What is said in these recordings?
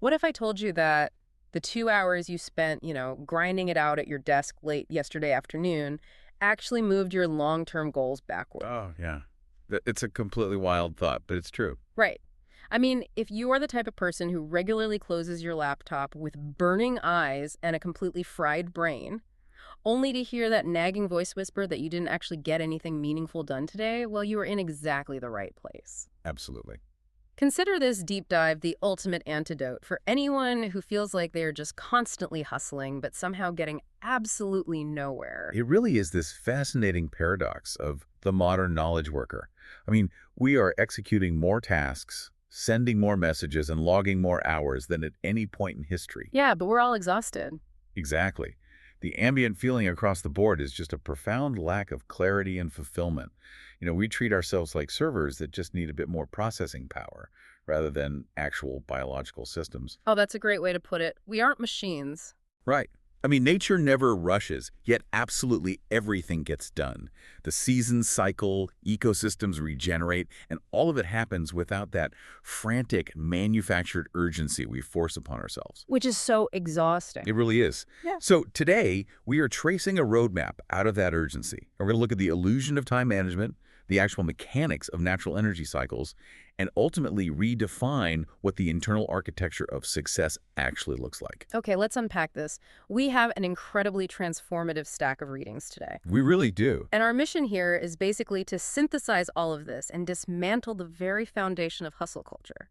What if I told you that the 2 hours you spent, grinding it out at your desk late yesterday afternoon actually moved your long-term goals backward? Oh, yeah. It's a completely wild thought, but it's true. Right. I mean, if you are the type of person who regularly closes your laptop with burning eyes and a completely fried brain, only to hear that nagging voice whisper that you didn't actually get anything meaningful done today, well, you are in exactly the right place. Absolutely. Consider this deep dive the ultimate antidote for anyone who feels like they are just constantly hustling but somehow getting absolutely nowhere. It really is this fascinating paradox of the modern knowledge worker. I mean, we are executing more tasks, sending more messages, and logging more hours than at any point in history. Yeah, but we're all exhausted. Exactly. The ambient feeling across the board is just a profound lack of clarity and fulfillment. We treat ourselves like servers that just need a bit more processing power rather than actual biological systems. Oh, that's a great way to put it. We aren't machines. Right. I mean, nature never rushes, yet absolutely everything gets done. The seasons cycle, ecosystems regenerate, and all of it happens without that frantic, manufactured urgency we force upon ourselves. Which is so exhausting. It really is. Yeah. So today, we are tracing a roadmap out of that urgency. And we're going to look at the illusion of time management, the actual mechanics of natural energy cycles, and ultimately redefine what the internal architecture of success actually looks like. Okay, let's unpack this. We have an incredibly transformative stack of readings today. We really do. And our mission here is basically to synthesize all of this and dismantle the very foundation of hustle culture.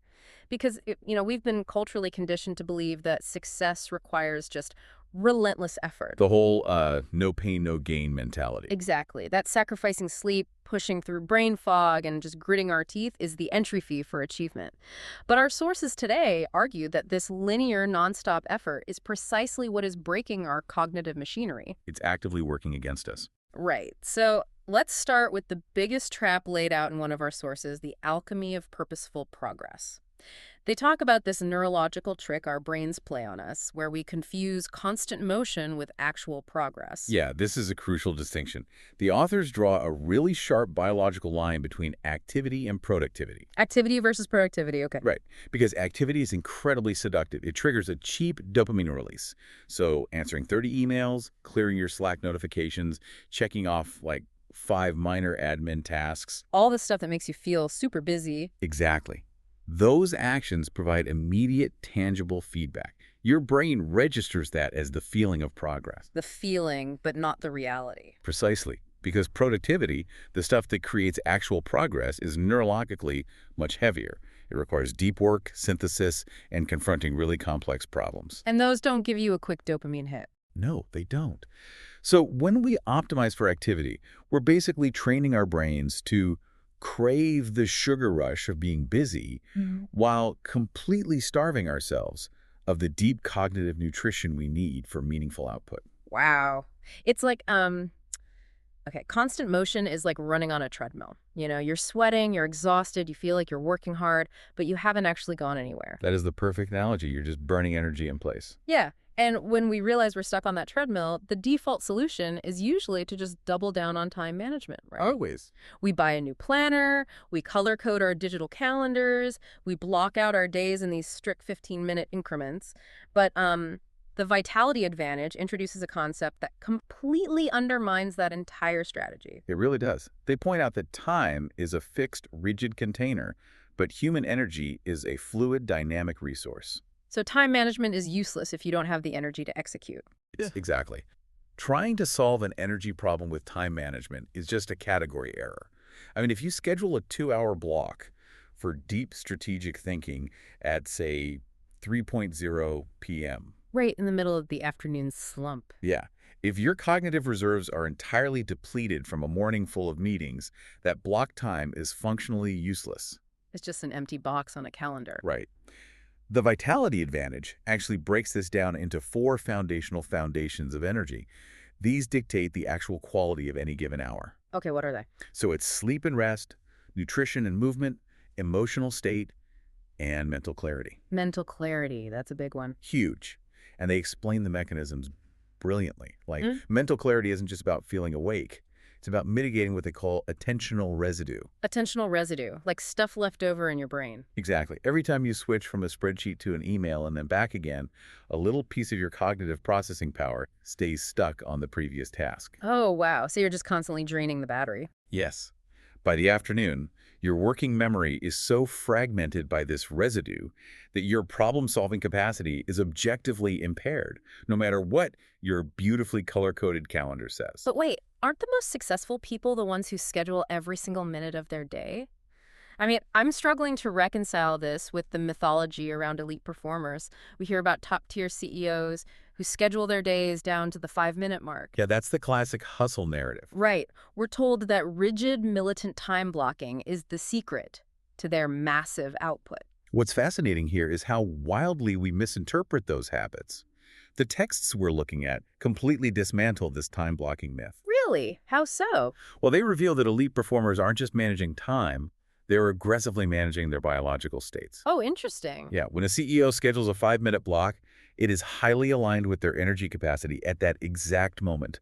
Because, we've been culturally conditioned to believe that success requires just relentless effort. The whole no pain, no gain mentality. Exactly. That sacrificing sleep, pushing through brain fog, and just gritting our teeth is the entry fee for achievement. But our sources today argue that this linear, nonstop effort is precisely what is breaking our cognitive machinery. It's actively working against us. Right. So let's start with the biggest trap laid out in one of our sources, the alchemy of purposeful progress. They talk about this neurological trick our brains play on us, where we confuse constant motion with actual progress. Yeah, this is a crucial distinction. The authors draw a really sharp biological line between activity and productivity. Activity versus productivity, okay. Right, because activity is incredibly seductive. It triggers a cheap dopamine release. So answering 30 emails, clearing your Slack notifications, checking off like 5 minor admin tasks. All the stuff that makes you feel super busy. Exactly. Those actions provide immediate, tangible feedback. Your brain registers that as the feeling of progress. The feeling, but not the reality. Precisely. Because productivity, the stuff that creates actual progress, is neurologically much heavier. It requires deep work, synthesis, and confronting really complex problems. And those don't give you a quick dopamine hit. No, they don't. So when we optimize for activity, we're basically training our brains to crave the sugar rush of being busy while completely starving ourselves of the deep cognitive nutrition we need for meaningful output. Wow. It's like, constant motion is like running on a treadmill. You're sweating, you're exhausted, you feel like you're working hard, but you haven't actually gone anywhere. That is the perfect analogy. You're just burning energy in place. Yeah. And when we realize we're stuck on that treadmill, the default solution is usually to just double down on time management, right? Always. We buy a new planner, we color code our digital calendars, we block out our days in these strict 15-minute increments. But the vitality advantage introduces a concept that completely undermines that entire strategy. It really does. They point out that time is a fixed, rigid container, but human energy is a fluid, dynamic resource. So time management is useless if you don't have the energy to execute. Yeah. Exactly. Trying to solve an energy problem with time management is just a category error. I mean, if you schedule a 2-hour block for deep strategic thinking at, say, 3:00 p.m. Right in the middle of the afternoon slump. Yeah. If your cognitive reserves are entirely depleted from a morning full of meetings, that block time is functionally useless. It's just an empty box on a calendar. Right. The vitality advantage actually breaks this down into 4 foundational foundations of energy. These dictate the actual quality of any given hour. Okay, what are they? So it's sleep and rest, nutrition and movement, emotional state, and mental clarity. Mental clarity, that's a big one. Huge. And they explain the mechanisms brilliantly. Like, mental clarity isn't just about feeling awake. It's about mitigating what they call attentional residue. Attentional residue, like stuff left over in your brain. Exactly. Every time you switch from a spreadsheet to an email and then back again, a little piece of your cognitive processing power stays stuck on the previous task. Oh, wow. So you're just constantly draining the battery. Yes. By the afternoon, your working memory is so fragmented by this residue that your problem-solving capacity is objectively impaired, no matter what your beautifully color-coded calendar says. But wait, aren't the most successful people the ones who schedule every single minute of their day? I mean, I'm struggling to reconcile this with the mythology around elite performers. We hear about top-tier CEOs who schedule their days down to the 5-minute mark. Yeah, that's the classic hustle narrative. Right. We're told that rigid militant time blocking is the secret to their massive output. What's fascinating here is how wildly we misinterpret those habits. The texts we're looking at completely dismantle this time-blocking myth. Really? How so? Well, they reveal that elite performers aren't just managing time, they're aggressively managing their biological states. Oh, interesting. Yeah, when a CEO schedules a 5-minute block, it is highly aligned with their energy capacity at that exact moment.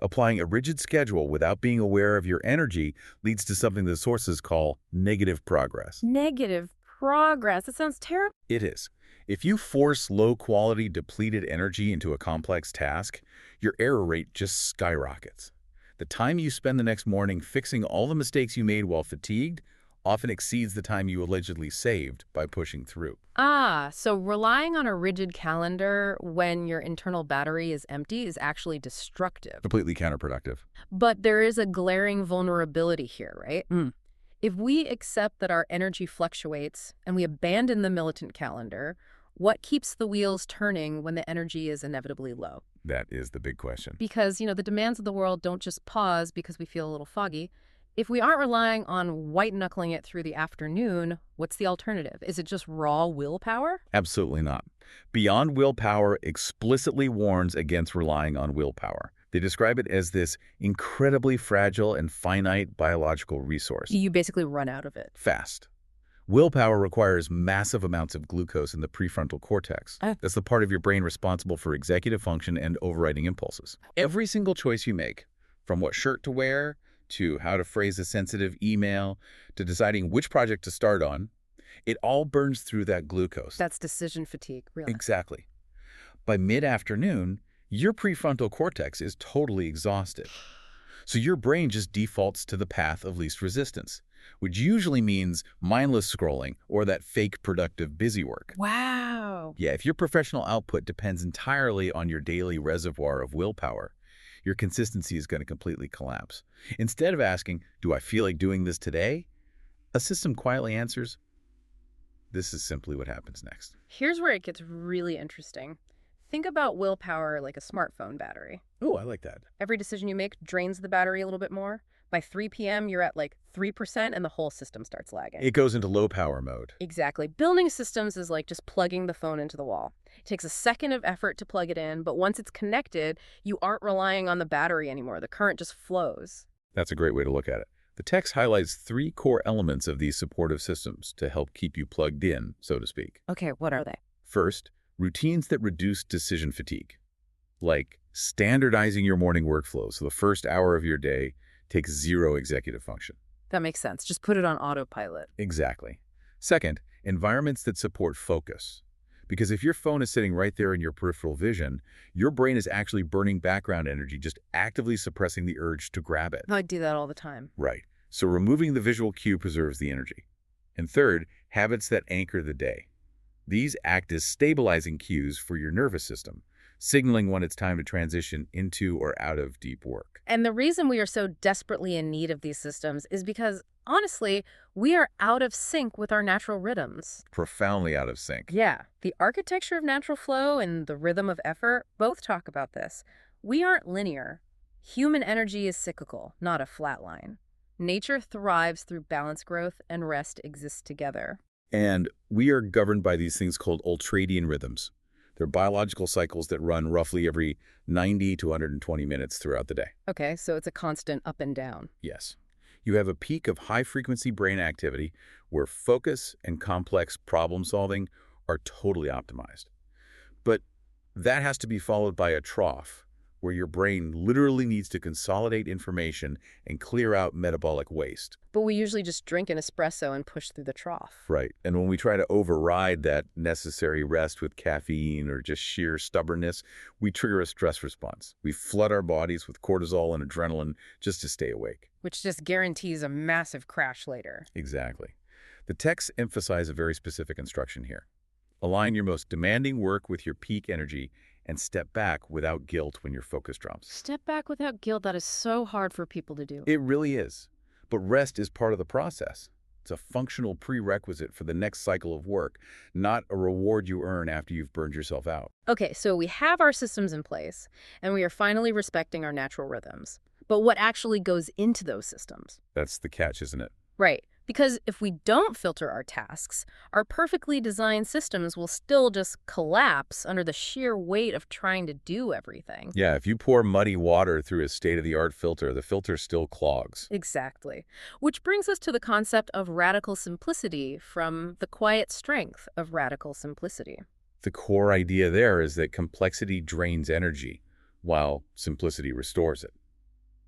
Applying a rigid schedule without being aware of your energy leads to something the sources call negative progress. Negative progress. That sounds terrible. It is. If you force low-quality, depleted energy into a complex task, your error rate just skyrockets. The time you spend the next morning fixing all the mistakes you made while fatigued often exceeds the time you allegedly saved by pushing through. Ah, so relying on a rigid calendar when your internal battery is empty is actually destructive. Completely counterproductive. But there is a glaring vulnerability here, right? If we accept that our energy fluctuates and we abandon the militant calendar, what keeps the wheels turning when the energy is inevitably low? That is the big question. Because, the demands of the world don't just pause because we feel a little foggy. If we aren't relying on white-knuckling it through the afternoon, what's the alternative? Is it just raw willpower? Absolutely not. Beyond Willpower explicitly warns against relying on willpower. They describe it as this incredibly fragile and finite biological resource. You basically run out of it. Fast. Willpower requires massive amounts of glucose in the prefrontal cortex. That's the part of your brain responsible for executive function and overriding impulses. Every single choice you make, from what shirt to wear, to how to phrase a sensitive email, to deciding which project to start on, it all burns through that glucose. That's decision fatigue, really. Exactly. By mid-afternoon, your prefrontal cortex is totally exhausted. So your brain just defaults to the path of least resistance, which usually means mindless scrolling or that fake productive busy work. Wow. Yeah, if your professional output depends entirely on your daily reservoir of willpower, your consistency is going to completely collapse. Instead of asking, do I feel like doing this today? A system quietly answers, this is simply what happens next. Here's where it gets really interesting. Think about willpower like a smartphone battery. Oh, I like that. Every decision you make drains the battery a little bit more. By 3 p.m., you're at like 3% and the whole system starts lagging. It goes into low power mode. Exactly. Building systems is like just plugging the phone into the wall. It takes a second of effort to plug it in, but once it's connected, you aren't relying on the battery anymore. The current just flows. That's a great way to look at it. The text highlights 3 core elements of these supportive systems to help keep you plugged in, so to speak. Okay, what are they? First, routines that reduce decision fatigue, like standardizing your morning workflow so the first hour of your day takes 0 executive function. That makes sense. Just put it on autopilot. Exactly. Second, environments that support focus. Because if your phone is sitting right there in your peripheral vision, your brain is actually burning background energy, just actively suppressing the urge to grab it. I do that all the time. Right. So removing the visual cue preserves the energy. And third, habits that anchor the day. These act as stabilizing cues for your nervous system, signaling when it's time to transition into or out of deep work. And the reason we are so desperately in need of these systems is because, honestly, we are out of sync with our natural rhythms. Profoundly out of sync. Yeah, the architecture of natural flow and the rhythm of effort both talk about this. We aren't linear. Human energy is cyclical, not a flat line. Nature thrives through balance growth, and rest exists together. And we are governed by these things called ultradian rhythms. They're biological cycles that run roughly every 90 to 120 minutes throughout the day. Okay, so it's a constant up and down. Yes. You have a peak of high-frequency brain activity where focus and complex problem-solving are totally optimized. But that has to be followed by a trough where your brain literally needs to consolidate information and clear out metabolic waste. But we usually just drink an espresso and push through the trough. Right. And when we try to override that necessary rest with caffeine or just sheer stubbornness, we trigger a stress response. We flood our bodies with cortisol and adrenaline just to stay awake. Which just guarantees a massive crash later. Exactly. The texts emphasize a very specific instruction here. Align your most demanding work with your peak energy and step back without guilt when your focus drops. Step back without guilt, that is so hard for people to do. It really is. But rest is part of the process. It's a functional prerequisite for the next cycle of work, not a reward you earn after you've burned yourself out. Okay, so we have our systems in place, and we are finally respecting our natural rhythms. But what actually goes into those systems? That's the catch, isn't it? Right. Because if we don't filter our tasks, our perfectly designed systems will still just collapse under the sheer weight of trying to do everything. Yeah, if you pour muddy water through a state-of-the-art filter, the filter still clogs. Exactly. Which brings us to the concept of radical simplicity from the quiet strength of radical simplicity. The core idea there is that complexity drains energy, while simplicity restores it.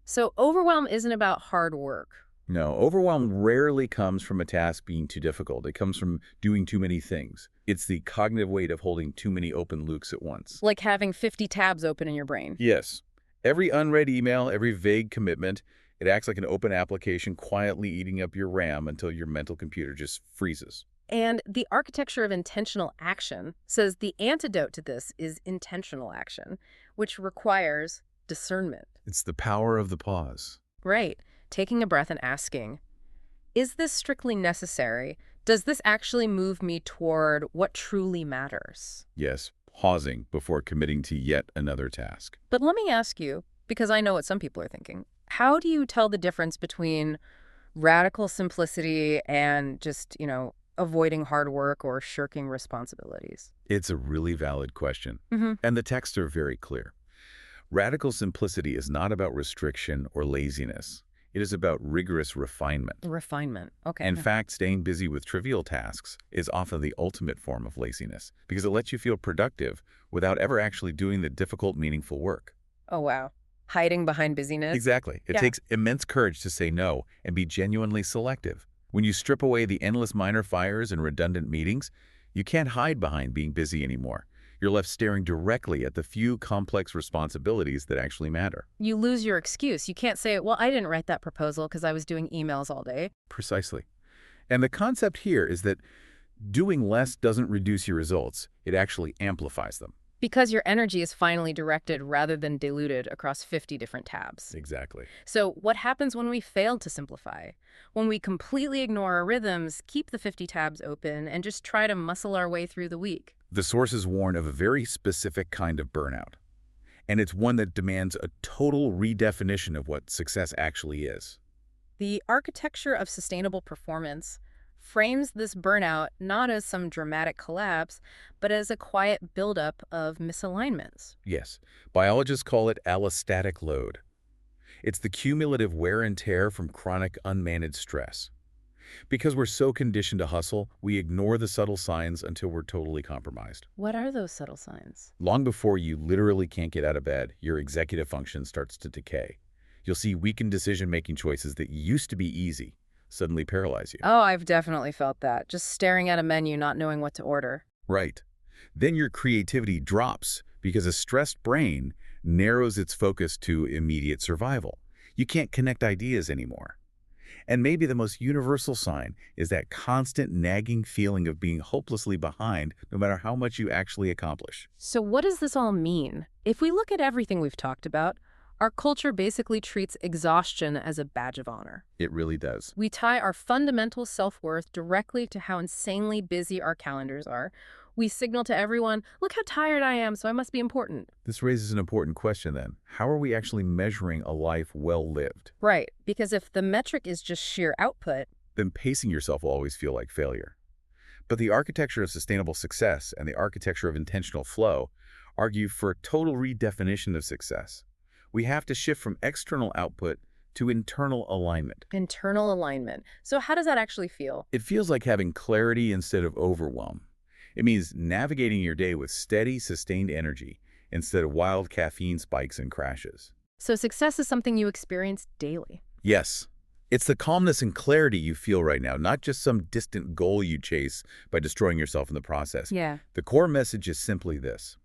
So overwhelm isn't about hard work. No, overwhelm rarely comes from a task being too difficult. It comes from doing too many things. It's the cognitive weight of holding too many open loops at once. Like having 50 tabs open in your brain. Yes. Every unread email, every vague commitment, it acts like an open application quietly eating up your RAM until your mental computer just freezes. And the architecture of intentional action says the antidote to this is intentional action, which requires discernment. It's the power of the pause. Right. Taking a breath and asking, is this strictly necessary? Does this actually move me toward what truly matters? Yes, pausing before committing to yet another task. But let me ask you, because I know what some people are thinking, how do you tell the difference between radical simplicity and just, avoiding hard work or shirking responsibilities? It's a really valid question. Mm-hmm. And the texts are very clear. Radical simplicity is not about restriction or laziness. It is about rigorous refinement. Refinement. Okay. In fact, staying busy with trivial tasks is often the ultimate form of laziness because it lets you feel productive without ever actually doing the difficult, meaningful work. Oh, wow. Hiding behind busyness? Exactly. It takes immense courage to say no and be genuinely selective. When you strip away the endless minor fires and redundant meetings, you can't hide behind being busy anymore. You're left staring directly at the few complex responsibilities that actually matter. You lose your excuse. You can't say, well, I didn't write that proposal because I was doing emails all day. Precisely. And the concept here is that doing less doesn't reduce your results. It actually amplifies them. Because your energy is finally directed rather than diluted across 50 different tabs. Exactly. So what happens when we fail to simplify? When we completely ignore our rhythms, keep the 50 tabs open, and just try to muscle our way through the week? The sources warn of a very specific kind of burnout. And it's one that demands a total redefinition of what success actually is. The architecture of sustainable performance frames this burnout not as some dramatic collapse, but as a quiet buildup of misalignments. Yes, biologists call it allostatic load. It's the cumulative wear and tear from chronic unmanaged stress. Because we're so conditioned to hustle, we ignore the subtle signs until we're totally compromised. What are those subtle signs? Long before you literally can't get out of bed, your executive function starts to decay. You'll see weakened decision-making choices that used to be easy suddenly paralyze you. Oh, I've definitely felt that. Just staring at a menu, not knowing what to order. Right. Then your creativity drops because a stressed brain narrows its focus to immediate survival. You can't connect ideas anymore. And maybe the most universal sign is that constant nagging feeling of being hopelessly behind no matter how much you actually accomplish. So what does this all mean? If we look at everything we've talked about, our culture basically treats exhaustion as a badge of honor. It really does. We tie our fundamental self-worth directly to how insanely busy our calendars are. We signal to everyone, look how tired I am, so I must be important. This raises an important question then. How are we actually measuring a life well lived? Right, because if the metric is just sheer output, then pacing yourself will always feel like failure. But the architecture of sustainable success and the architecture of intentional flow argue for a total redefinition of success. We have to shift from external output to internal alignment. Internal alignment. So how does that actually feel? It feels like having clarity instead of overwhelm. It means navigating your day with steady, sustained energy instead of wild caffeine spikes and crashes. So success is something you experience daily. Yes, it's the calmness and clarity you feel right now, not just some distant goal you chase by destroying yourself in the process. Yeah. The core message is simply this: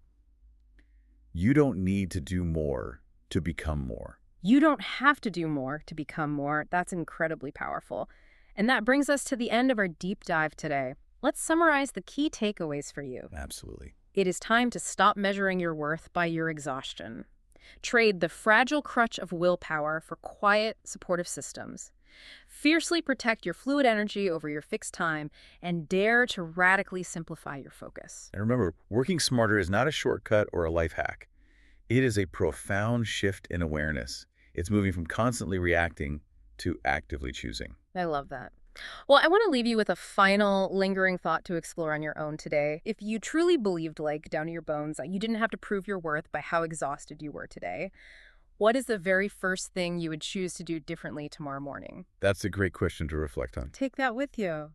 you don't need to do more to become more. You don't have to do more to become more. That's incredibly powerful. And that brings us to the end of our deep dive today. Let's summarize the key takeaways for you. Absolutely. It is time to stop measuring your worth by your exhaustion. Trade the fragile crutch of willpower for quiet, supportive systems. Fiercely protect your fluid energy over your fixed time, and dare to radically simplify your focus. And remember, working smarter is not a shortcut or a life hack. It is a profound shift in awareness. It's moving from constantly reacting to actively choosing. I love that. Well, I want to leave you with a final lingering thought to explore on your own today. If you truly believed, like, down to your bones, that you didn't have to prove your worth by how exhausted you were today, what is the very first thing you would choose to do differently tomorrow morning? That's a great question to reflect on. Take that with you.